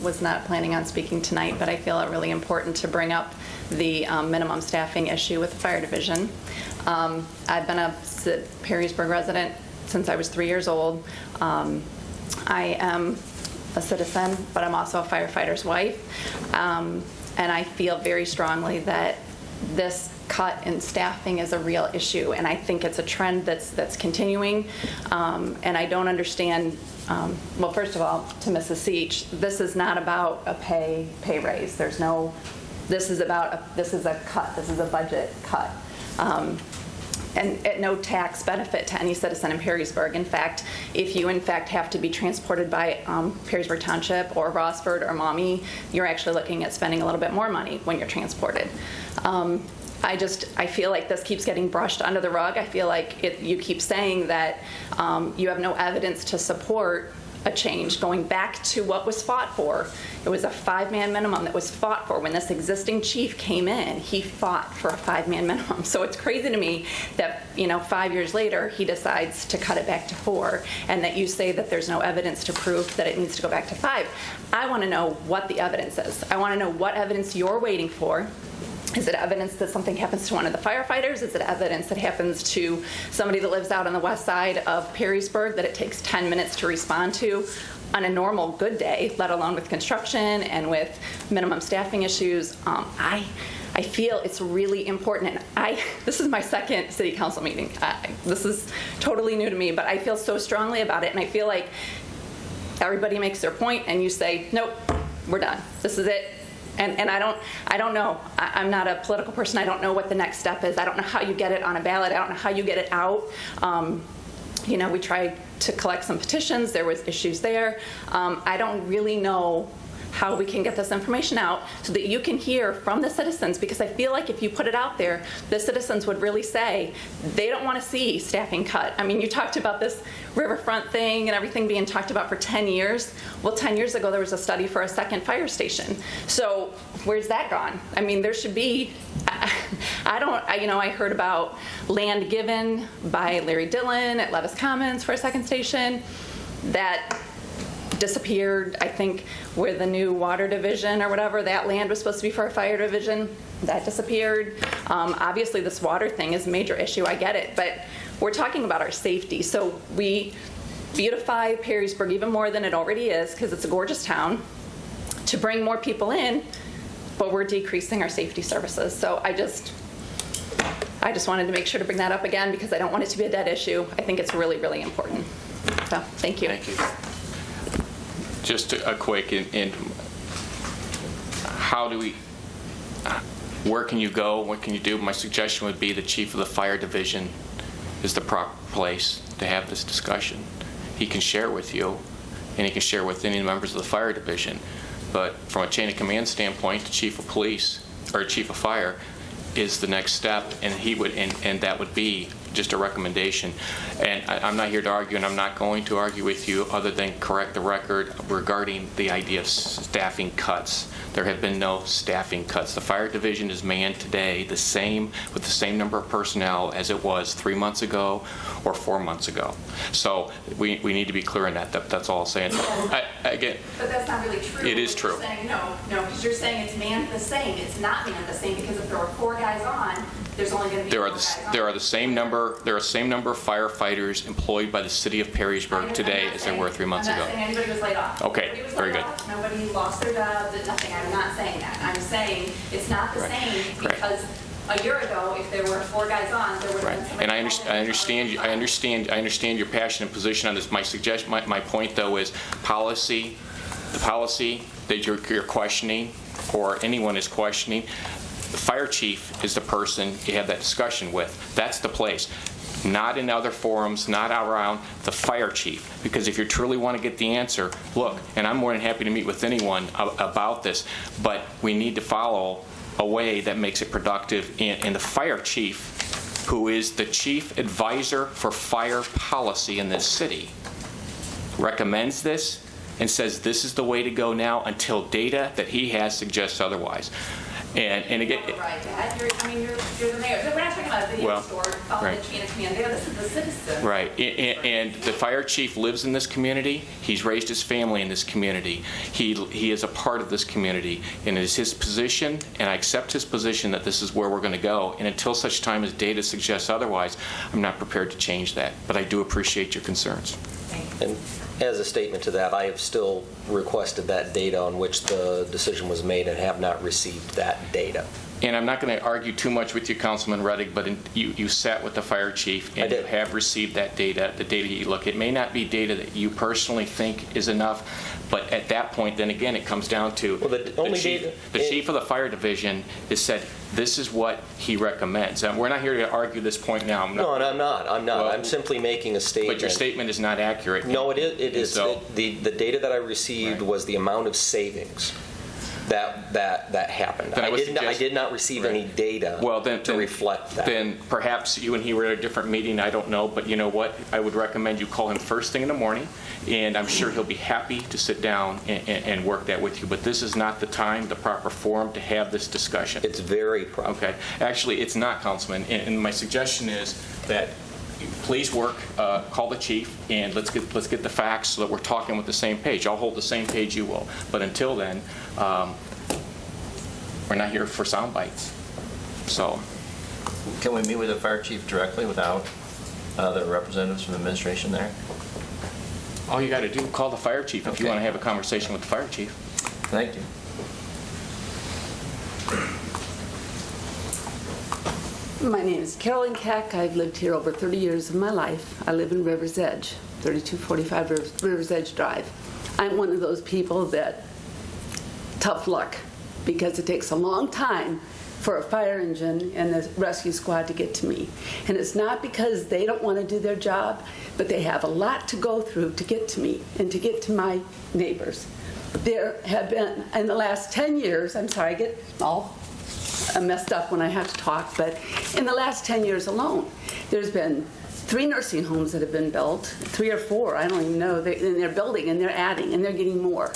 was not planning on speaking tonight, but I feel it really important to bring up the minimum staffing issue with the fire division. I've been a Perrysburg resident since I was 3 years old. I am a citizen, but I'm also a firefighter's wife. And I feel very strongly that this cut in staffing is a real issue, and I think it's a trend that's continuing. And I don't understand. Well, first of all, to Mrs. Seach, this is not about a pay raise. There's no. This is a cut. This is a budget cut. And at no tax benefit to any citizen in Perrysburg. In fact, if you in fact have to be transported by Perrysburg Township or Rossford or Maumee, you're actually looking at spending a little bit more money when you're transported. I feel like this keeps getting brushed under the rug. I feel like you keep saying that you have no evidence to support a change, going back to what was fought for. It was a 5-man minimum that was fought for. When this existing chief came in, he fought for a 5-man minimum. So it's crazy to me that 5 years later he decides to cut it back to 4, and that you say that there's no evidence to prove that it needs to go back to 5. I want to know what the evidence is. I want to know what evidence you're waiting for. Is it evidence that something happens to one of the firefighters? Is it evidence that happens to somebody that lives out on the west side of Perrysburg that it takes 10 minutes to respond to on a normal good day, let alone with construction and with minimum staffing issues? I feel it's really important, and this is my second city council meeting. This is totally new to me, but I feel so strongly about it, and I feel like everybody makes their point and you say, nope, we're done. This is it. And I don't know. I'm not a political person. I don't know what the next step is. I don't know how you get it on a ballot. I don't know how you get it out. We tried to collect some petitions. There was issues there. I don't really know how we can get this information out so that you can hear from the citizens, because I feel like if you put it out there, the citizens would really say they don't want to see staffing cut. I mean, you talked about this riverfront thing and everything being talked about for 10 years. Well, 10 years ago, there was a study for a second fire station. So where's that gone? I mean, there should be, I heard about land given by Larry Dillon at Levis Commons for a second station that disappeared. I think where the new water division or whatever, that land was supposed to be for a fire division, that disappeared. Obviously this water thing is a major issue, I get it, but we're talking about our safety. So we beautify Perrysburg even more than it already is, because it's a gorgeous town, to bring more people in, but we're decreasing our safety services. So I just wanted to make sure to bring that up again, because I don't want it to be a dead issue. I think it's really, really important. So thank you. Thank you. Just a quick, where can you go? What can you do? My suggestion would be the chief of the fire division is the proper place to have this discussion. He can share with you, and he can share with any members of the fire division. But from a chain of command standpoint, the chief of police or chief of fire is the next step, and he would, and that would be just a recommendation. And I'm not here to argue, and I'm not going to argue with you other than correct the record regarding the idea of staffing cuts. There have been no staffing cuts. The fire division is manned today with the same number of personnel as it was 3 months ago or 4 months ago. So we need to be clear on that. That's all I'm saying. Again, but that's not really true. It is true. You're saying, no, because you're saying it's manned the same. It's not manned the same, because if there were 4 guys on, there's only going to be 4 guys on. There are the same number of firefighters employed by the city of Perrysburg today as there were 3 months ago. I'm not saying anybody was laid off. Okay, very good. Nobody lost their job, did nothing. I'm not saying that. I'm saying it's not the same, because a year ago, if there were 4 guys on, there would have been somebody. And I understand your passion and position on this. My point though is policy, the policy that you're questioning, or anyone is questioning. The fire chief is the person you have that discussion with. That's the place. Not in other forums, not around the fire chief. Because if you truly want to get the answer, look, and I'm more than happy to meet with anyone about this, but we need to follow a way that makes it productive. And the fire chief, who is the chief advisor for fire policy in this city, recommends this and says this is the way to go now until data that he has suggests otherwise. And again, Right, Dad. You're the mayor. We're not talking about a video Well, store, following right. the chain of command there. This is the citizen. right, and the fire chief lives in this community. He's raised his family in this community. He is a part of this community, and it is his position, and I accept his position that this is where we're going to go. And until such time as data suggests otherwise, I'm not prepared to change that. But I do appreciate your concerns. And as a statement to that, I have still requested that data on which the decision was made and have not received that data. And I'm not going to argue too much with you, Councilman Reddick, but you sat with the fire chief, and you have received that data, the data you look. It may not be data that you personally think is enough, but at that point, then again, it comes down to the chief of the fire division has said, this is what he recommends. And we're not here to argue this point now. No, and I'm not. Well, I'm simply making a statement. But your statement is not accurate. No, it is. It is. So, the data that I received right. was the amount of savings that happened. I did not receive any data to reflect that. Then perhaps you and he were at a different meeting, I don't know, but you know what? I would recommend you call him first thing in the morning, and I'm sure he'll be happy to sit down and work that with you. But this is not the time, the proper forum to have this discussion. It's very proper. Okay. Actually, it's not, Councilman, and my suggestion is that please work, call the chief, and let's get the facts so that we're talking with the same page. I'll hold the same page you will. But until then, we're not here for sound bites. So, Can we meet with the fire chief directly without the representatives from the administration there? all you got to do, call the fire chief if you want to have a conversation with the fire chief. Thank you. My name is Carolyn Keck. I've lived here over 30 years of my life. I live in River's Edge, 3245 River's Edge Drive. I'm one of those people that, tough luck, because it takes a long time for a fire engine and the rescue squad to get to me. And it's not because they don't want to do their job, but they have a lot to go through to get to me and to get to my neighbors. There have been, in the last 10 years, I'm sorry, I get all messed up when I have to talk, but in the last 10 years alone, there's been 3 nursing homes that have been built, 3 or 4, I don't even know, and they're building and they're adding and they're getting more.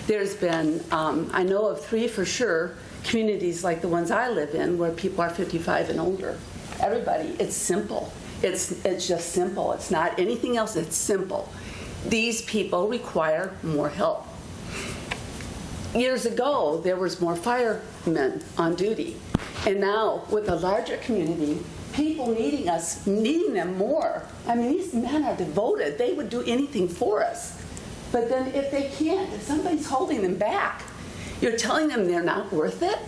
There's been, I know of 3 for sure, communities like the ones I live in where people are 55 and older. Everybody, it's simple. It's just simple. It's not anything else, it's simple. These people require more help. Years ago, there was more firemen on duty. And now, with a larger community, people needing them more. I mean, these men are devoted. They would do anything for us. But then if they can't, if somebody's holding them back, you're telling them they're not worth it?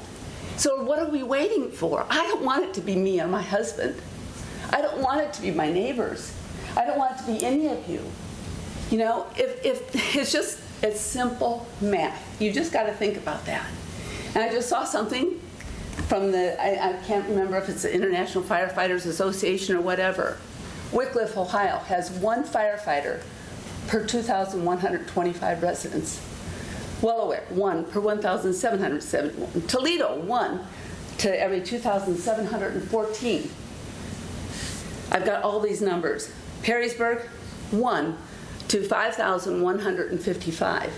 So what are we waiting for? I don't want it to be me or my husband. I don't want it to be my neighbors. I don't want it to be any of you. You know, if it's simple math. You just got to think about that. And I just saw something from I can't remember if it's the International Firefighters Association or whatever. Wycliffe, Ohio has 1 firefighter per 2,125 residents. Delaware, 1 per 1,771. Toledo, 1 to every 2,714. I've got all these numbers. Perrysburg, 1 to 5,155.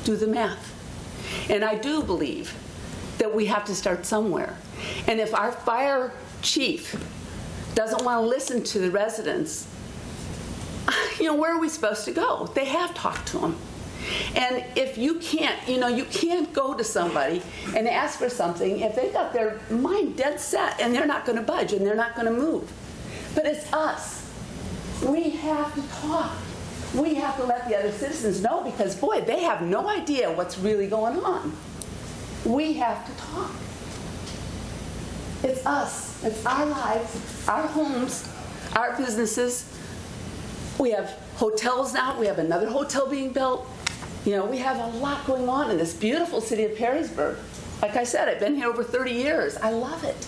Do the math. And I do believe that we have to start somewhere. And if our fire chief doesn't want to listen to the residents, you know, where are we supposed to go? They have talked to them. And if you can't, you know, you can't go to somebody and ask for something if they've got their mind dead set and they're not going to budge and they're not going to move. But it's us. We have to talk. We have to let the other citizens know because, boy, they have no idea what's really going on. We have to talk. It's us. It's our lives, our homes, our businesses. We have hotels now. We have another hotel being built. You know, we have a lot going on in this beautiful city of Perrysburg. Like I said, I've been here over 30 years. I love it.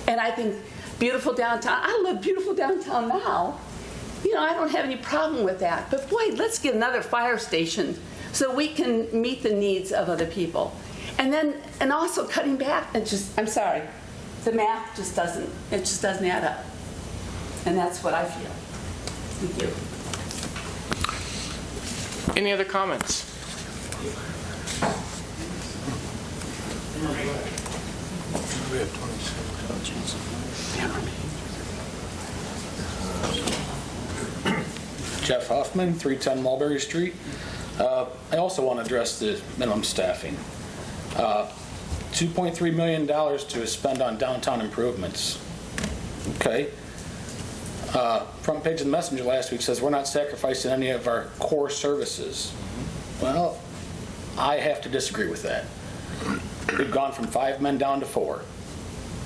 And I think beautiful downtown. I live beautiful downtown now. You know, I don't have any problem with that. But boy, let's get another fire station so we can meet the needs of other people. And then, and also cutting back, I'm sorry, the math just doesn't add up. And that's what I feel. Thank you. Any other comments? Jeff Hoffman, 310 Mulberry Street. I also want to address the minimum staffing. $2.3 million to spend on downtown improvements. Okay. Front page of the Messenger last week says we're not sacrificing any of our core services. Well, I have to disagree with that. We've gone from 5 men down to 4.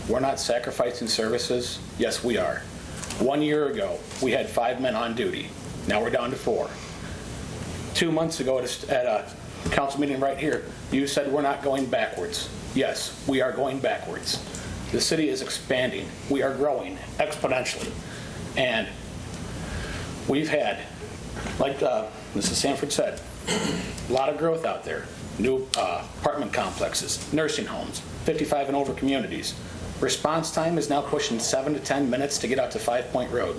We're not sacrificing services. Yes, we are. 1 year ago, we had 5 men on duty. Now we're down to 4. 2 months ago at a council meeting right here, you said we're not going backwards. Yes, we are going backwards. The city is expanding. We are growing exponentially. And we've had, like Mrs. Sanford said, a lot of growth out there. New apartment complexes, nursing homes, 55 and over communities. Response time is now pushing 7 to 10 minutes to get out to 5 Point Road.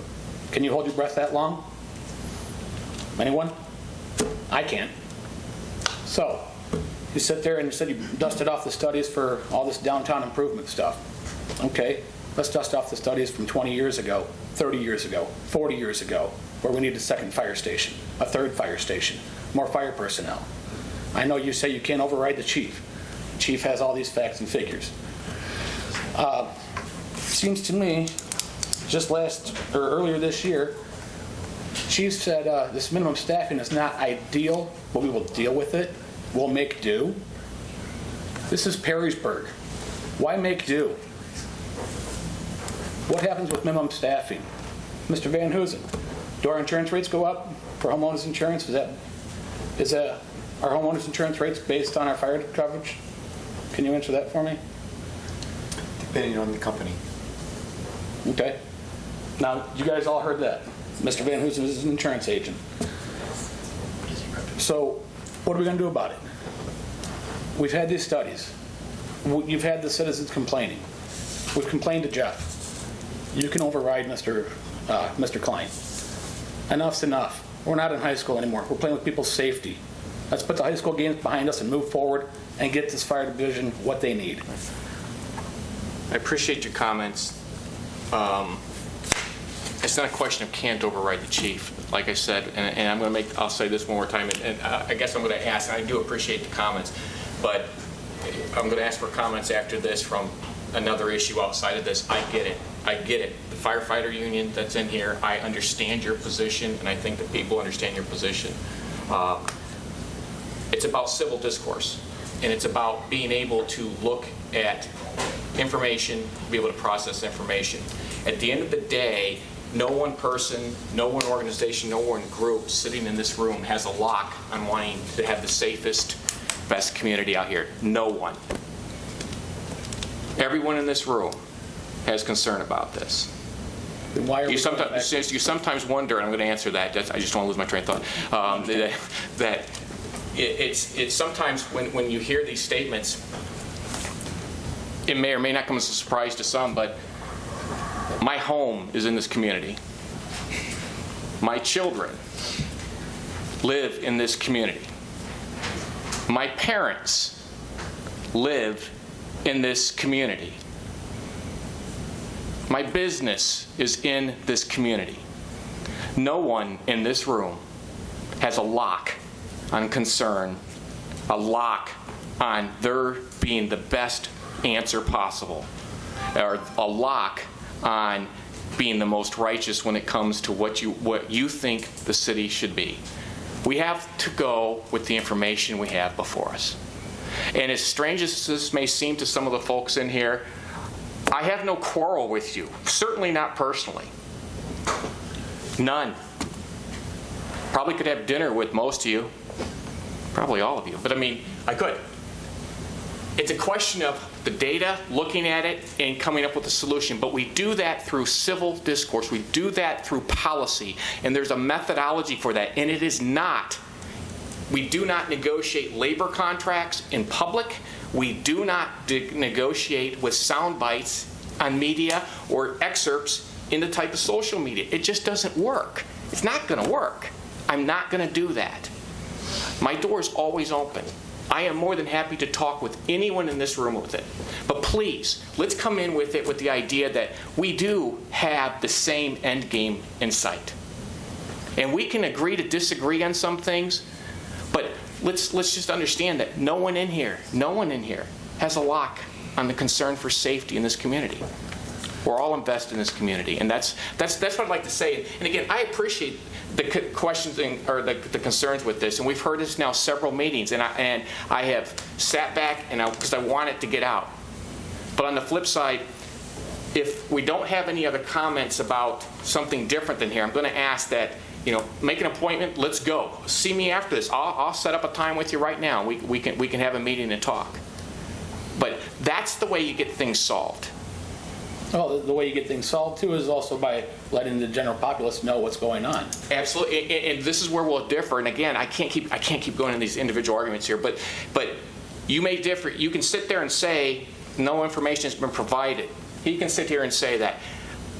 Can you hold your breath that long? Anyone? I can't. So, you sit there and you said you dusted off the studies for all this downtown improvement stuff. Okay, let's dust off the studies from 20 years ago, 30 years ago, 40 years ago, where we need a second fire station, a third fire station, more fire personnel. I know you say you can't override the chief. The chief has all these facts and figures. Seems to me, just earlier this year, chief said this minimum staffing is not ideal, but we will deal with it. We'll make do. This is Perrysburg. Why make do? What happens with minimum staffing? Mr. Van Hoosen, do our insurance rates go up for homeowners insurance? Is that our homeowners insurance rates based on our fire coverage? Can you answer that for me? Depending on the company. Okay. Now, you guys all heard that. Mr. Van Hoosen is an insurance agent. So, what are we going to do about it? We've had these studies. You've had the citizens complaining. We've complained to Jeff. You can override Mr. Klein. Enough's enough. We're not in high school anymore. We're playing with people's safety. Let's put the high school games behind us and move forward and get this fire division what they need. I appreciate your comments. It's not a question of can't override the chief, like I said, and I'm going to I'll say this one more time, and I guess I'm going to ask, and I do appreciate the comments, but I'm going to ask for comments after this from another issue outside of this. I get it. I get it. The firefighter union that's in here, I understand your position, and I think that people understand your position. It's about civil discourse, and it's about being able to look at information, be able to process information. At the end of the day, no one person, no one organization, no one group sitting in this room has a lock on wanting to have the safest, best community out here. No one. Everyone in this room has concern about this. Then why are You sometimes wonder, and I'm going to answer that. I just don't want to lose my train of thought. That it's sometimes when you hear these statements, it may or may not come as a surprise to some, but my home is in this community. My children live in this community. My parents live in this community. My business is in this community. No one in this room has a lock on concern, a lock on there being the best answer possible, or a lock on being the most righteous when it comes to what you think the city should be. We have to go with the information we have before us. And as strange as this may seem to some of the folks in here, I have no quarrel with you. Certainly not personally. None. Probably could have dinner with most of you. Probably all of you. But I mean, I could. It's a question of the data, looking at it, and coming up with a solution. But we do that through civil discourse. We do that through policy. And there's a methodology for that. And it is not. We do not negotiate labor contracts in public. We do not negotiate with sound bites on media or excerpts in the type of social media. It just doesn't work. It's not going to work. I'm not going to do that. My door is always open. I am more than happy to talk with anyone in this room with it. But please, let's come in with it with the idea that we do have the same end game in sight. And we can agree to disagree on some things, but let's just understand that no one in here has a lock on the concern for safety in this community. We're all invested in this community, and that's what I'd like to say. And again, I appreciate the questions or the concerns with this, and we've heard this now several meetings, and I have sat back because I want it to get out. But on the flip side, if we don't have any other comments about something different than here, I'm going to ask that, make an appointment. Let's go. See me after this. I'll set up a time with you right now. We can have a meeting and talk. But that's the way you get things solved. Well, the way you get things solved, too, is also by letting the general populace know what's going on. Absolutely, and this is where we'll differ. And again, I can't keep going in these individual arguments here, but you may differ. You can sit there and say no information has been provided. He can sit here and say that.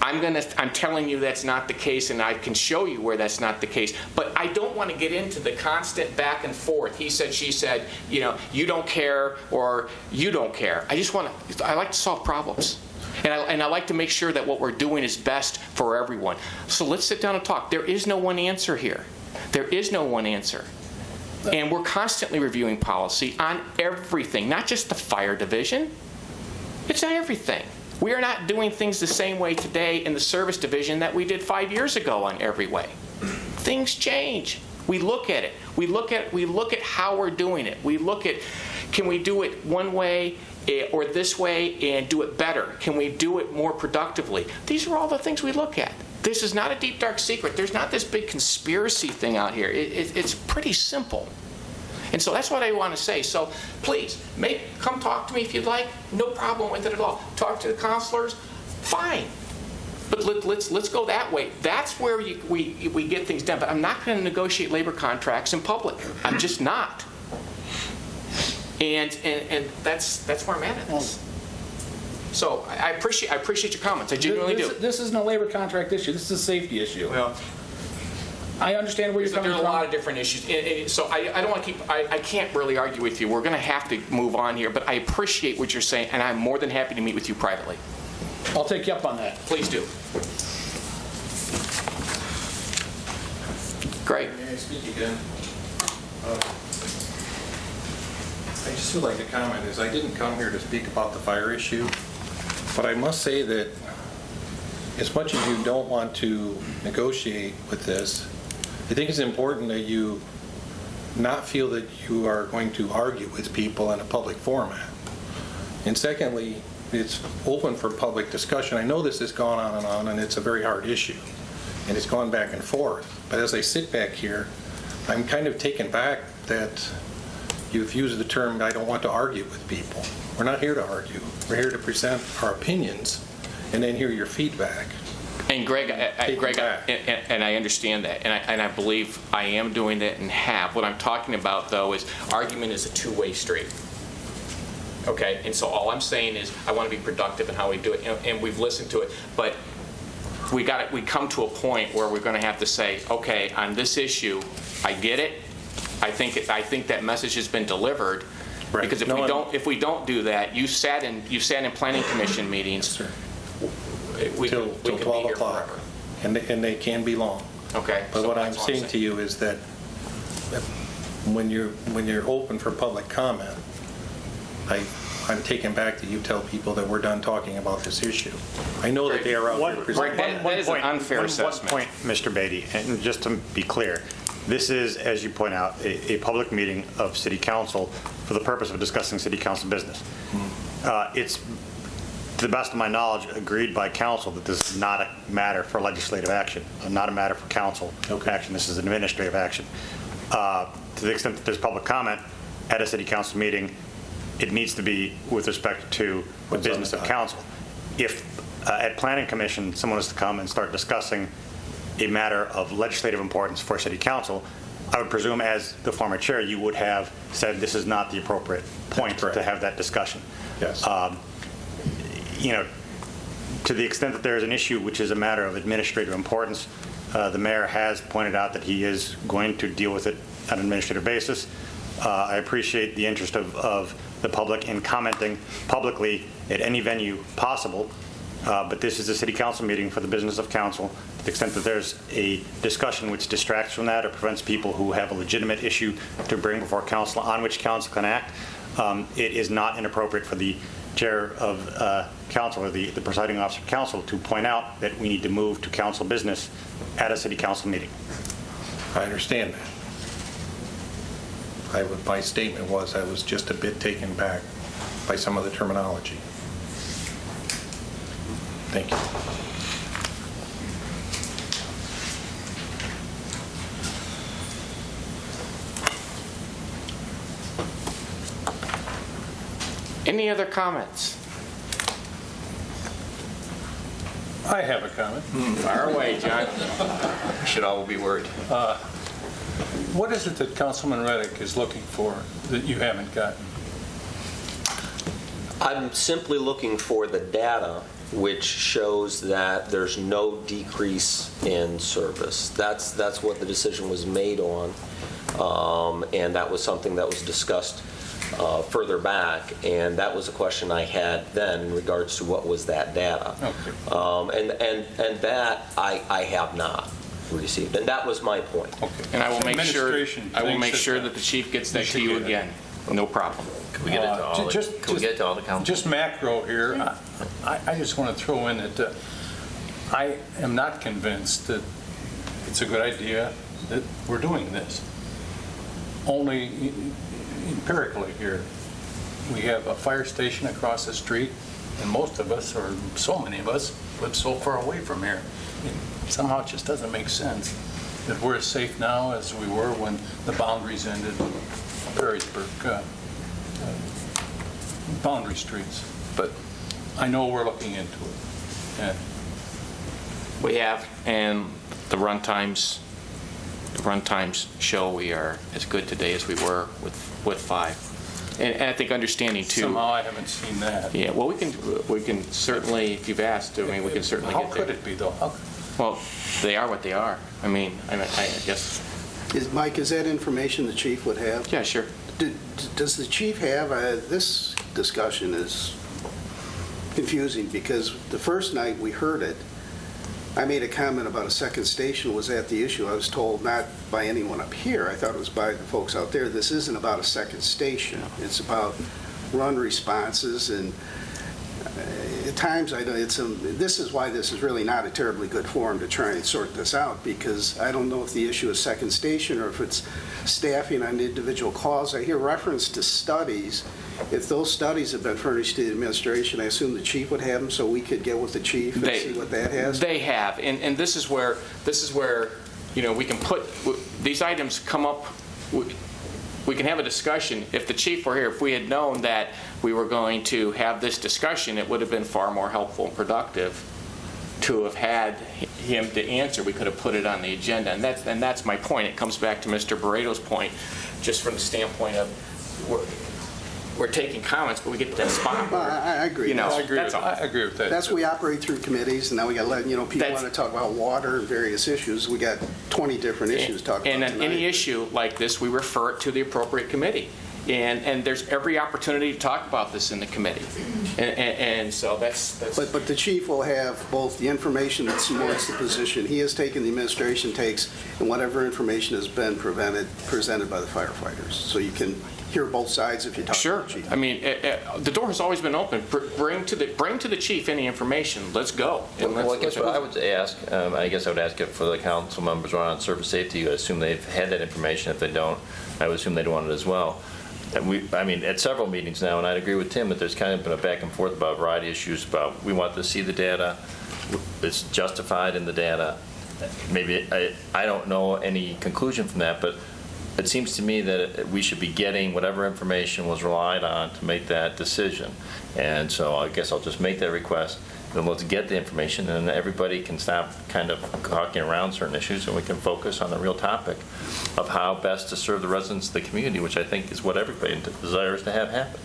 I'm telling you that's not the case, and I can show you where that's not the case. But I don't want to get into the constant back and forth. He said, she said, you don't care or you don't care. I like to solve problems. And I like to make sure that what we're doing is best for everyone. So let's sit down and talk. There is no one answer here. There is no one answer. And we're constantly reviewing policy on everything, not just the fire division. It's everything. We are not doing things the same way today in the service division that we did 5 years ago on every way. Things change. We look at it. We look at how we're doing it. We look at, can we do it one way or this way and do it better? Can we do it more productively? These are all the things we look at. This is not a deep, dark secret. There's not this big conspiracy thing out here. It's pretty simple. And so that's what I want to say. So please, come talk to me if you'd like. No problem with it at all. Talk to the counselors. Fine. But let's go that way. That's where we get things done. But I'm not going to negotiate labor contracts in public. I'm just not. And that's where I'm at this. So I appreciate your comments. I genuinely do. This isn't a labor contract issue. This is a safety issue. Well, I understand where you're coming from. There's a lot of different issues. So I don't want to keep. I can't really argue with you. We're going to have to move on here. But I appreciate what you're saying, and I'm more than happy to meet with you privately. I'll take you up on that. Please do. Great. May I speak again? I just would like to comment is I didn't come here to speak about the fire issue, but I must say that as much as you don't want to negotiate with this, I think it's important that you not feel that you are going to argue with people in a public format. And secondly, it's open for public discussion. I know this has gone on, and it's a very hard issue, and it's gone back and forth. But as I sit back here, I'm kind of taken back that you've used the term, I don't want to argue with people. We're not here to argue. We're here to present our opinions and then hear your feedback. And Greg, and I understand that, and I believe I am doing that and have. What I'm talking about, though, is argument is a two-way street. Okay, and so all I'm saying is I want to be productive in how we do it, and we've listened to it, but we come to a point where we're going to have to say, okay, on this issue, I get it. I think that message has been delivered. Right. Because if we don't do that, you've sat in planning commission meetings. Yes, we till can 12 be here o'clock, forever. and they can be long. Okay. But so what I'm saying to you is that when you're open for public comment, I'm taken back that you tell people that we're done talking about this issue. I know that they are out there presenting. That is an unfair assessment. One point, Mr. Beatty, and just to be clear, this is, as you point out, a public meeting of City Council for the purpose of discussing City Council business. It's, to the best of my knowledge, agreed by Council that this is not a matter for legislative action, not a matter for Council action. This is an administrative action. To the extent that there's public comment at a City Council meeting, it needs to be with respect to the business of Council. If at Planning Commission someone is to come and start discussing a matter of legislative importance for City Council, I would presume, as the former chair, you would have said this is not the appropriate point to have that discussion. Yes. To the extent that there is an issue which is a matter of administrative importance, the mayor has pointed out that he is going to deal with it on an administrative basis. I appreciate the interest of the public in commenting publicly at any venue possible, but this is a city council meeting for the business of council. To the extent that there's a discussion which distracts from that or prevents people who have a legitimate issue to bring before council on which council can act, it is not inappropriate for the chair of council or the presiding officer of council to point out that we need to move to council business at a city council meeting. I understand that. My statement was I was just a bit taken back by some of the terminology. Thank you. Any other comments? I have a comment. Fire away, John. We should all be worried. What is it that Councilman Reddick is looking for that you haven't gotten? I'm simply looking for the data which shows that there's no decrease in service. That's what the decision was made on, and that was something that was discussed further back, and that was a question I had then in regards to what was that data. Okay. And that I have not received, and that was my point. Okay. And I will make sure Administration that the chief gets that should to you get it. again. No problem. Can we get it to all, can we get it to all the council? Just macro here, I just want to throw in that I am not convinced that it's a good idea that we're doing this. Only empirically here, we have a fire station across the street, and most of us, or so many of us, live so far away from here. Somehow it just doesn't make sense that we're as safe now as we were when the boundaries ended, Perrysburg boundary streets. But I know we're looking into it. Yeah. We have, and the run times show we are as good today as we were with 5. And I think understanding too. Somehow I haven't seen that. Yeah, well, we can certainly, if you've asked, I mean, we can certainly get there. How could it be though? Well, they are what they are. I mean, I guess. Mike, is that information the chief would have? Yeah, sure. Does the chief have, this discussion is confusing because the first night we heard it, I made a comment about a second station was at the issue. I was told not by anyone up here. I thought it was by the folks out there. This isn't about a second station. It's about run responses, and at times I know this is why this is really not a terribly good forum to try and sort this out, because I don't know if the issue is second station or if it's staffing on individual calls. I hear reference to studies. If those studies have been furnished to the administration, I assume the chief would have them, so we could get with the chief and see what that has. They have, and this is where we can put these items come up. We can have a discussion. If the chief were here, if we had known that we were going to have this discussion, it would have been far more helpful and productive to have had him to answer. We could have put it on the agenda, and that's my point. It comes back to Mr. Barreto's point, just from the standpoint of we're taking comments, but we get to that spot. Well, I agree. I agree with that. That's we operate through committees, and now we got to let people want to talk about water and various issues. We got 20 different issues to talk about And on tonight. any issue like this, we refer it to the appropriate committee. And there's every opportunity to talk about this in the committee. And so that's. But the chief will have both the information that supports the position he has taken, the administration takes, and whatever information has been presented by the firefighters. So you can hear both sides if you talk Sure. to the chief. I mean, the door has always been open. Bring to the chief any information. Let's go. Well, I guess what I would ask, I guess I would ask if for the council members who are on service safety, I assume they've had that information. If they don't, I would assume they'd want it as well. I mean, at several meetings now, and I'd agree with Tim that there's kind of been a back and forth about a variety of issues about we want to see the data, it's justified in the data. Maybe, I don't know any conclusion from that, but it seems to me that we should be getting whatever information was relied on to make that decision. And so I guess I'll just make that request. Then let's get the information, and everybody can stop kind of talking around certain issues, and we can focus on the real topic of how best to serve the residents of the community, which I think is what everybody desires to have happen.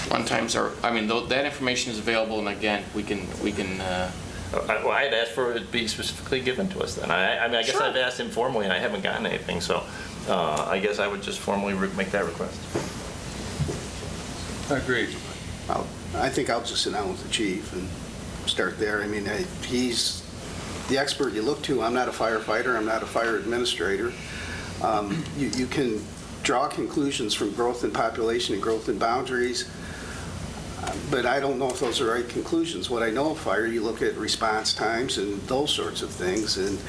Run times are. I mean, that information is available, and again, we can. Well, I had asked for it to be specifically given to us then. I mean, I guess Sure. I've asked informally, and I haven't gotten anything. So I guess I would just formally make that request. Agreed. I think I'll just sit down with the chief and start there. I mean, he's the expert you look to. I'm not a firefighter. I'm not a fire administrator. You can draw conclusions from growth in population and growth in boundaries, but I don't know if those are right conclusions. What I know of fire, you look at response times and those sorts of things. And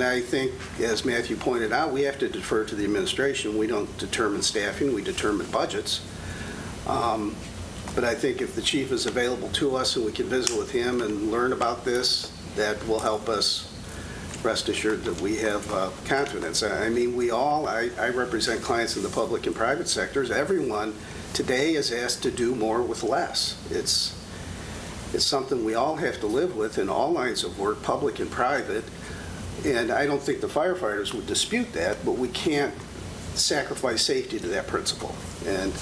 I think, as Matthew pointed out, we have to defer to the administration. We don't determine staffing, we determine budgets. But I think if the chief is available to us and we can visit with him and learn about this, that will help us rest assured that we have confidence. I mean, I represent clients in the public and private sectors. Everyone today is asked to do more with less. It's something we all have to live with in all lines of work, public and private. And I don't think the firefighters would dispute that, but we can't sacrifice safety to that principle. And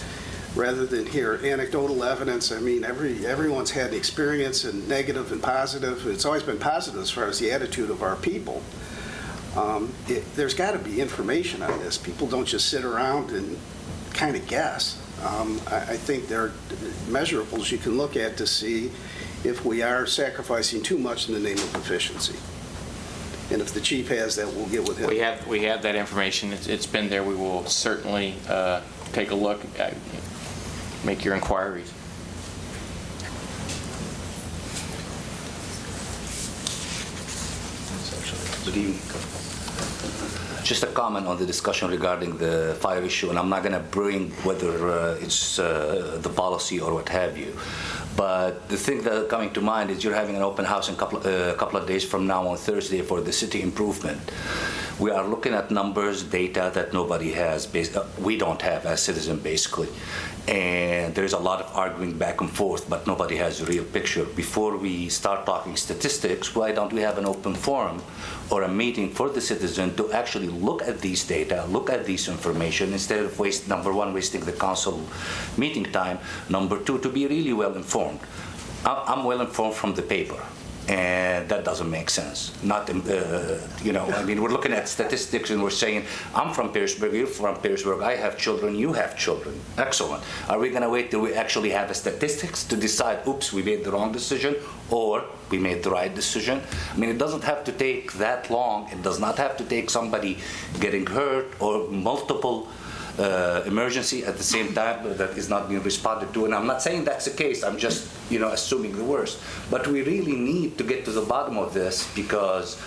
rather than hear anecdotal evidence, I mean, everyone's had experience, and negative and positive. It's always been positive as far as the attitude of our people. There's got to be information on this. People don't just sit around and kind of guess. I think there are measurables you can look at to see if we are sacrificing too much in the name of efficiency. And if the chief has that, we'll get with him. We have that information. It's been there. We will certainly take a look, make your inquiries. Good evening. Just a comment on the discussion regarding the fire issue, and I'm not going to bring whether it's the policy or what have you. But the thing that coming to mind is you're having an open house in a couple of days from now on Thursday for the city improvement. We are looking at numbers, data that nobody has, we don't have as citizens basically. And there's a lot of arguing back and forth, but nobody has a real picture. Before we start talking statistics, why don't we have an open forum or a meeting for the citizen to actually look at these data, look at this information, instead of number one, wasting the council meeting time, number two, to be really well informed. I'm well informed from the paper. And that doesn't make sense. I mean, we're looking at statistics and we're saying, I'm from Perrysburg, you're from Perrysburg, I have children, you have children. Excellent. Are we going to wait till we actually have the statistics to decide, oops, we made the wrong decision, or we made the right decision? I mean, it doesn't have to take that long. It does not have to take somebody getting hurt or multiple emergency at the same time that is not being responded to. And I'm not saying that's the case. I'm just, assuming the worst. But we really need to get to the bottom of this, because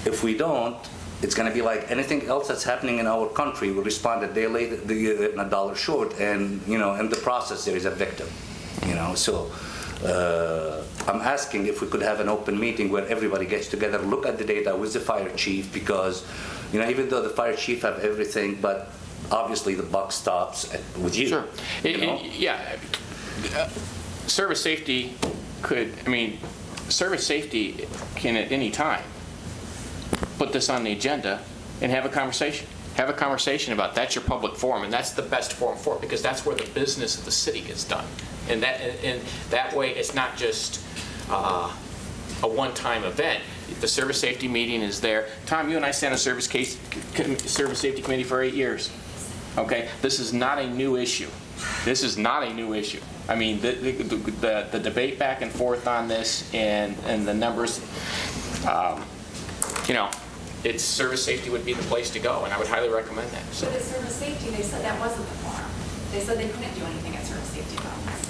if we don't, it's going to be like anything else that's happening in our country. We respond a day late, a dollar short, and in the process there is a victim. So I'm asking if we could have an open meeting where everybody gets together, look at the data with the fire chief, because even though the fire chief have everything, but obviously the buck stops with you. Sure. Service safety service safety can at any time put this on the agenda and have a conversation. Have a conversation about that's your public forum, and that's the best forum for it, because that's where the business of the city gets done. And that way it's not just a one-time event. The service safety meeting is there. Tom, you and I sat on a service safety committee for 8 years. Okay, this is not a new issue. This is not a new issue. I mean, the debate back and forth on this and the numbers, it's service safety would be the place to go, and I would highly recommend that. So. But at service safety, they said that wasn't the forum. They said they couldn't do anything at service safety about this.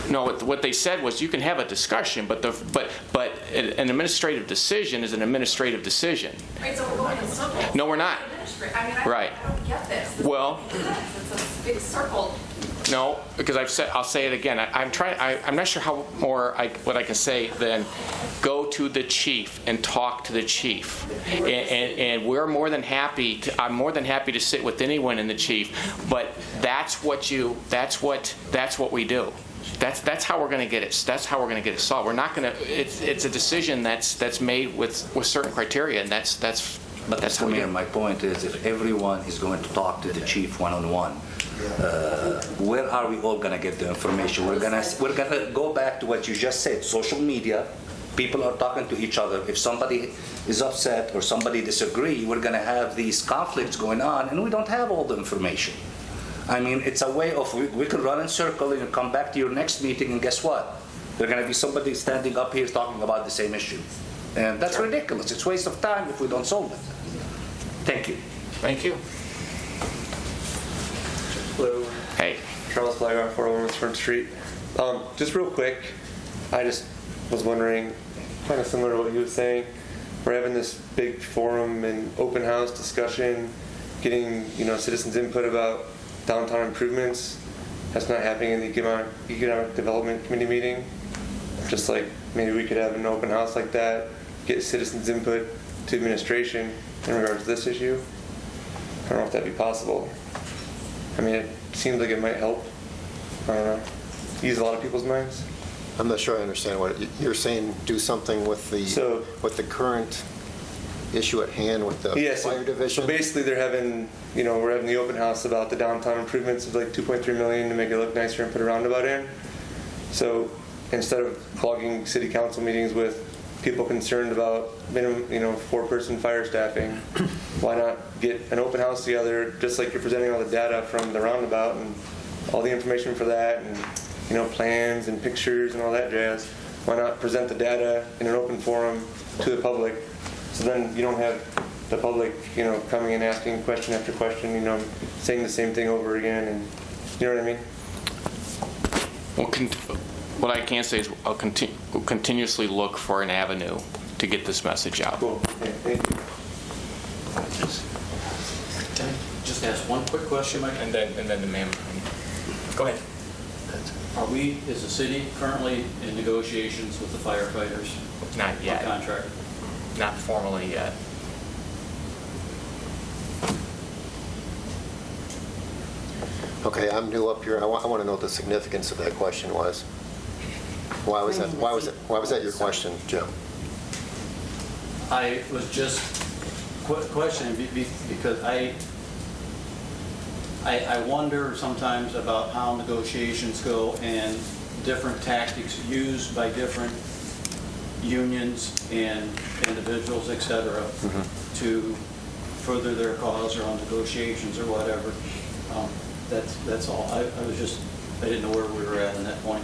No, what they said was you can have a discussion, but an administrative decision is an administrative decision. Right, so we're going in circles. No, we're not. Right. I don't get this. Well, it's a big circle. No, because I'll say it again. I'm not sure what I can say than go to the chief and talk to the chief. And we're more than happy I'm more than happy to sit with anyone in the chief, but that's what we do. That's how we're going to get it. That's how we're going to get it solved. We're not going to. It's a decision that's made with certain criteria, and that's. But that's how. Mayor, my point is, if everyone is going to talk to the chief one-on-one, where are we all going to get the information? We're gonna go back to what you just said: social media, People are talking to each other. If somebody is upset or somebody disagree, we're going to have these conflicts going on, and we don't have all the information. I mean, it's a way of, we could run in circle and come back to your next meeting, and guess what? There's going to be somebody standing up here talking about the same issue. And that's ridiculous. It's a waste of time if we don't solve it. Thank you. Thank you. Hello, Hey. Charles Flyer, 401 Front Street. Just real quick, I just was wondering, kind of similar to what you were saying, we're having this big forum and open house discussion, getting citizens' input about downtown improvements. That's not happening in the Economic Development Committee meeting. Just like maybe we could have an open house like that, get citizens' input to administration in regards to this issue. I don't know if that'd be possible. I mean, it seems like it might help. I don't know. Ease a lot of people's minds. I'm not sure I understand what you're saying. Do something with the current issue at hand with the fire division. So basically, they're having we're having the open house about the downtown improvements of like 2.3 million to make it look nicer and put a roundabout in. So instead of clogging city council meetings with people concerned about minimum 4-person fire staffing, why not get an open house together, just like you're presenting all the data from the roundabout and all the information for that, and plans and pictures and all that jazz. Why not present the data in an open forum to the public, so then you don't have the public coming and asking question after question, saying the same thing over again, and you know what I mean? Well, what I can say is we'll continuously look for an avenue to get this message out. Cool. Okay, thank you. Can I just ask one quick question, Mike? And then the ma'am. Go ahead. Are we, as a city, currently in negotiations with the firefighters? Not yet. On contract? Not formally yet. Okay, I'm new up here. I want to know what the significance of that question was. Why was that your question, Jim? I was just questioning because I wonder sometimes about how negotiations go and different tactics used by different unions and individuals, et cetera, to further their cause or on negotiations or whatever. That's all. I didn't know where we were at that point.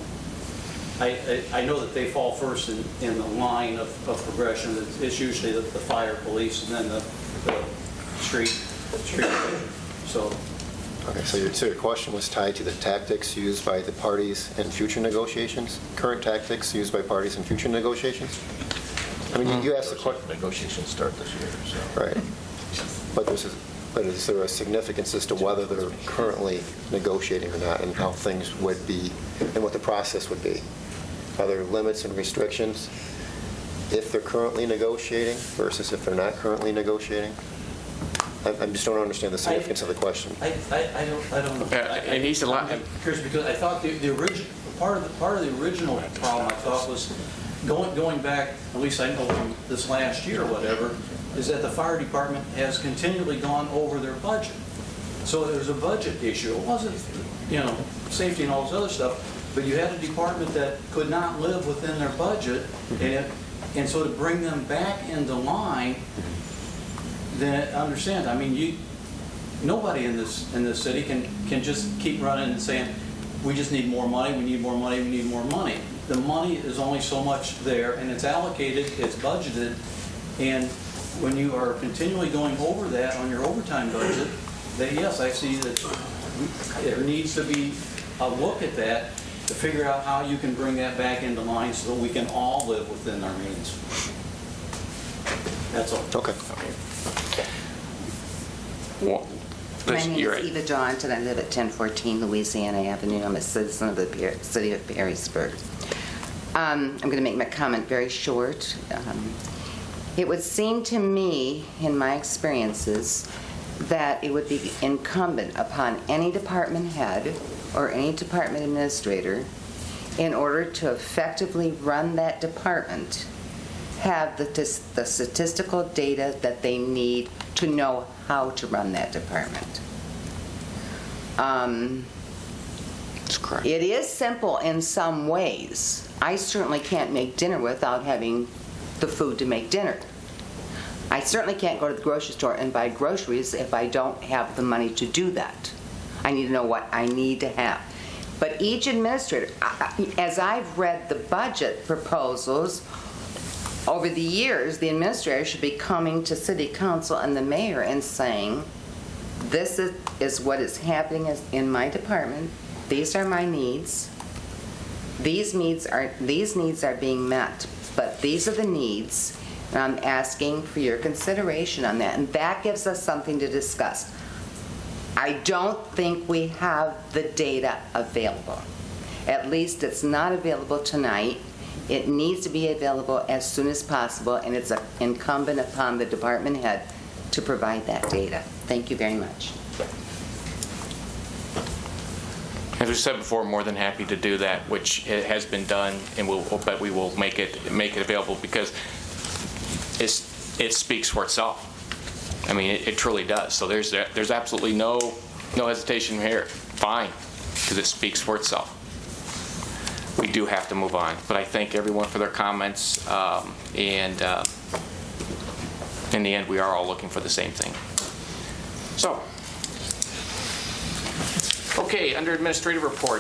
I know that they fall first in the line of progression. It's usually the fire, police, and then the street. So. Okay, so your question was tied to the tactics used by the parties in future negotiations? Current tactics used by parties in future negotiations? I mean, you asked the question. Negotiations start this year, so. Right. But is there a significance as to whether they're currently negotiating or not, and how things would be, and what the process would be? Are there limits and restrictions if they're currently negotiating versus if they're not currently negotiating? I just don't understand the significance of the question. I don't know. And he's a lot. I'm curious because I thought the original part of the original problem I thought was going back, at least I know from this last year or whatever, is that the fire department has continually gone over their budget. So there's a budget issue. It wasn't, safety and all this other stuff, but you had a department that could not live within their budget, and so to bring them back into line, then understand. I mean, nobody in this city can just keep running and saying, we just need more money, we need more money, we need more money. The money is only so much there, and it's allocated, it's budgeted, and when you are continually going over that on your overtime budget, then yes, I see that there needs to be a look at that to figure out how you can bring that back into line so that we can all live within our means. That's all. Okay. Well, My name you're is right. Eva Johnson. I live at 1014 Louisiana Avenue. I'm a citizen of the city of Perrysburg. I'm going to make my comment very short. It would seem to me, in my experiences, that it would be incumbent upon any department head or any department administrator, in order to effectively run that department, have the statistical data that they need to know how to run that department. That's correct. It is simple in some ways. I certainly can't make dinner without having the food to make dinner. I certainly can't go to the grocery store and buy groceries if I don't have the money to do that. I need to know what I need to have. But each administrator, as I've read the budget proposals, over the years, the administrator should be coming to city council and the mayor and saying, this is what is happening in my department. These are my needs. These needs are being met, but these are the needs, and I'm asking for your consideration on that. And that gives us something to discuss. I don't think we have the data available. At least it's not available tonight. It needs to be available as soon as possible, and it's incumbent upon the department head to provide that data. Thank you very much. As we said before, more than happy to do that, which has been done, and but we will make it available because it speaks for itself. I mean, it truly does. So there's absolutely no hesitation here. Fine, because it speaks for itself. We do have to move on, but I thank everyone for their comments, and in the end, we are all looking for the same thing. So, okay, under administrative reports.